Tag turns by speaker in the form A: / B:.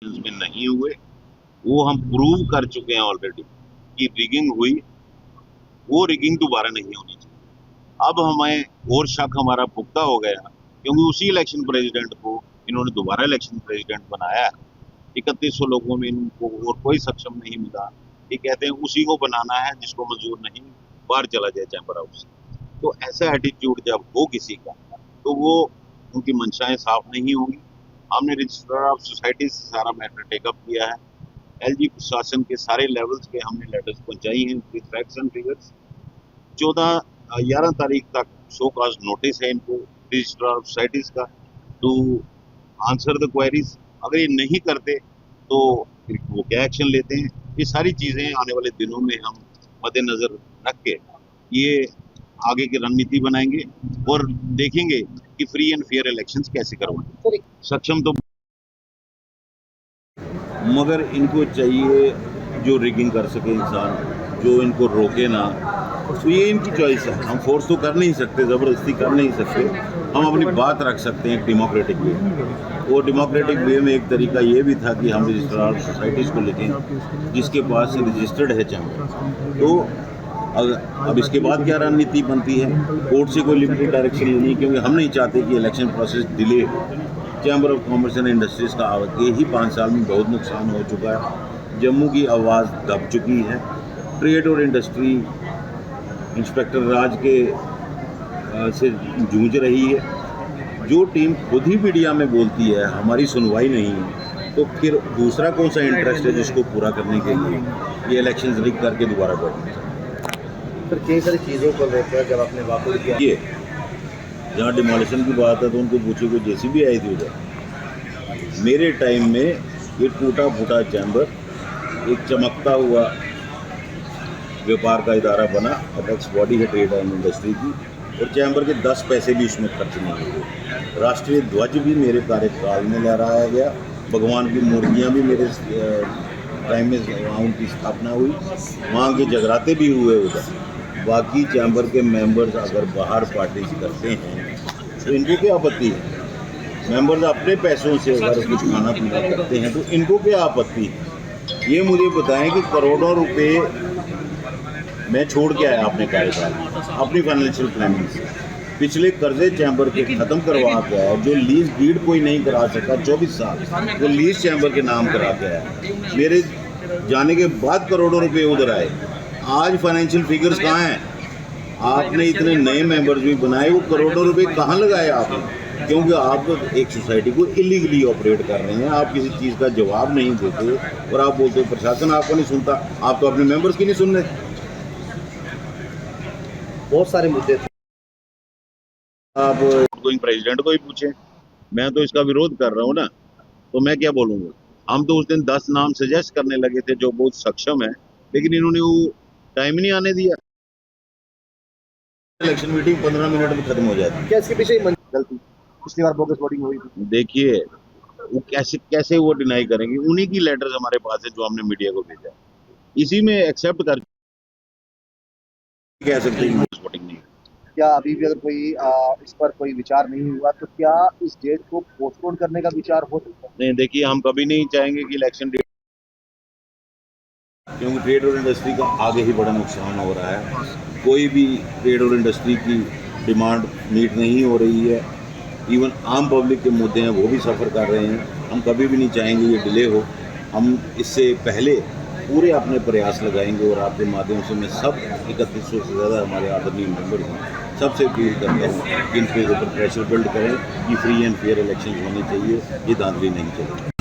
A: में नहीं हुए, वो हम प्रूव कर चुके हैं ऑलरेडी कि रिगिंग हुई। वो रिगिंग दोबारा नहीं होनी चाहिए। अब हमें और शक हमारा पुख्ता हो गया क्योंकि उसी इलेक्शन प्रेसिडेंट को इन्होंने दोबारा इलेक्शन प्रेसिडेंट बनाया है। 3100 लोगों में इनको और कोई सक्षम नहीं मिला। ये कहते हैं उसी को बनाना है जिसको मंजूर नहीं, बाहर चला जाए चैम्बर हाउस से। तो ऐसा एटीट्यूड जब हो किसी का तो वो उनकी मंशाएं साफ नहीं होंगी। हमने रजिस्ट्रार ऑफ सोसाइटी से सारा मैटर टेकअप किया है। एलजी प्रशासन के सारे लेवल्स पे हमने लेटर्स पहुंचाई हैं विद फैक्ट्स एंड फिगर्स। 11 तारीख तक शो काज नोटिस है इनको रजिस्ट्रार ऑफ सोसाइटीज का टू आंसर द क्वेरीज। अगर ये नहीं करते तो फिर वो क्या एक्शन लेते हैं, ये सारी चीजें आने वाले दिनों में हम मद्देनजर रख के ये आगे की रणनीति बनाएंगे और देखेंगे कि फ्री एंड फेयर इलेक्शंस कैसे करवाएं। सक्षम तो मगर इनको चाहिए जो रिगिंग कर सके इंसान, जो इनको रोके ना। तो ये इनकी चॉइस है, हम फोर्स तो कर नहीं सकते, ज़बरदस्ती कर नहीं सकते। हम अपनी बात रख सकते हैं डेमोक्रेटिक वे। वो डेमोक्रेटिक वे में एक तरीका ये भी था कि हम रजिस्ट्रार सोसाइटीज़ को लिखें जिसके पास रजिस्टर्ड है चैम्बर। तो अब इसके बाद क्या रणनीति बनती है, कोर्ट से कोई लिमिटेड डायरेक्शन लेनी, क्योंकि हम नहीं चाहते कि इलेक्शन प्रोसेस डिले हो। Chamber of commerce and industries का आगे ही 5 साल में बहुत नुकसान हो चुका है। जम्मू की आवाज़ दब चुकी है। ट्रेड और इंडस्ट्री इंस्पेक्टर राज के से जूझ रही है। जो टीम खुद ही मीडिया में बोलती है हमारी सुनवाई नहीं है, तो फिर दूसरा कौन सा इंटरेस्ट है जिसको पूरा करने के लिए ये इलेक्शन रिग करके दोबारा बैठना।
B: फिर कई सारी चीज़ों को लेकर जब आपने वापस किया,
A: ये जहाँ डिमोलिशन की बात है तो उनको पूछो कि जेसीबी आई थी उधर। मेरे टाइम में ये टूटा फूटा चैम्बर एक चमकता हुआ व्यापार का इदारा बना, अपेक्स बॉडी है ट्रेड एंड इंडस्ट्री की, और चैम्बर के 10 पैसे भी उसमें खर्च नहीं हुए। राष्ट्रीय ध्वज भी मेरे कार्यकाल में लहराया गया। भगवान की मूर्तियाँ भी मेरे टाइम में वहाँ उनकी स्थापना हुई, वहाँ के जगराते भी हुए उधर। बाकी चैम्बर के मेंबर्स अगर बाहर पार्टी करते हैं तो इनको क्या आपत्ति है। मेंबर्स अपने पैसों से अगर कुछ खाना पीना करते हैं तो इनको क्या आपत्ति है। ये मुझे बताएं कि करोड़ों रुपए मैं छोड़ के आया अपने कार्यकाल में अपनी फाइनेंशियल प्लानिंग से। पिछले कर्जे चैम्बर के ख़त्म करवा के आया। जो लीज डीड कोई नहीं करा सका 24 साल, वो लीज चैम्बर के नाम करा के आया। मेरे जाने के बाद करोड़ों रुपए उधर आए। आज फाइनेंशियल फिगर्स कहाँ हैं? आपने इतने नए मेंबर्स भी बनाए, वो करोड़ों रुपए कहाँ लगाए आपने? क्योंकि आप एक सोसाइटी को इलीगली ऑपरेट कर रहे हैं। आप किसी चीज़ का जवाब नहीं देते और आप बोलते हो प्रशासन आपको नहीं सुनता। आप तो अपने मेंबर्स की नहीं सुन रहे।
B: बहुत सारे मुद्दे थे।
A: आप गोइंग प्रेसिडेंट को ही पूछें, मैं तो इसका विरोध कर रहा हूँ ना, तो मैं क्या बोलूँगा। हम तो उस दिन 10 नाम सजेस्ट करने लगे थे जो बहुत सक्षम है, लेकिन इन्होंने वो टाइम नहीं आने दिया। इलेक्शन मीटिंग 15 मिनट में खत्म हो जाती।
B: क्या इसके पीछे गलती पिछली बार बोगस वोटिंग हुई थी?
A: देखिए वो कैसे वो डिनाई करेंगे। उन्हीं की लेटर्स हमारे पास है जो हमने मीडिया को भेजा, इसी में एक्सेप्ट कर कह सकते हैं वोटिंग नहीं।
B: क्या अभी भी अगर कोई इस पर कोई विचार नहीं हुआ तो क्या इस डेट को पोस्टपोन करने का विचार हो सकता है?
A: नहीं, देखिए हम कभी नहीं चाहेंगे कि इलेक्शन डेट, क्योंकि ट्रेड और इंडस्ट्री का आगे ही बड़ा नुकसान हो रहा है। कोई भी ट्रेड और इंडस्ट्री की डिमांड मीट नहीं हो रही है। इवन आम पब्लिक के मुद्दे हैं वो भी सफ़र कर रहे हैं। हम कभी भी नहीं चाहेंगे ये डिले हो। हम इससे पहले पूरे अपने प्रयास लगाएंगे और आपके माध्यम से मैं सब 3100 से ज़्यादा हमारे आदरणीय मेंबर हैं, सबसे अपील करता हूँ कि इनके ऊपर प्रेशर बिल्ड करें कि फ्री एंड फेयर इलेक्शन होने चाहिए। ये धांधली नहीं चाहिए।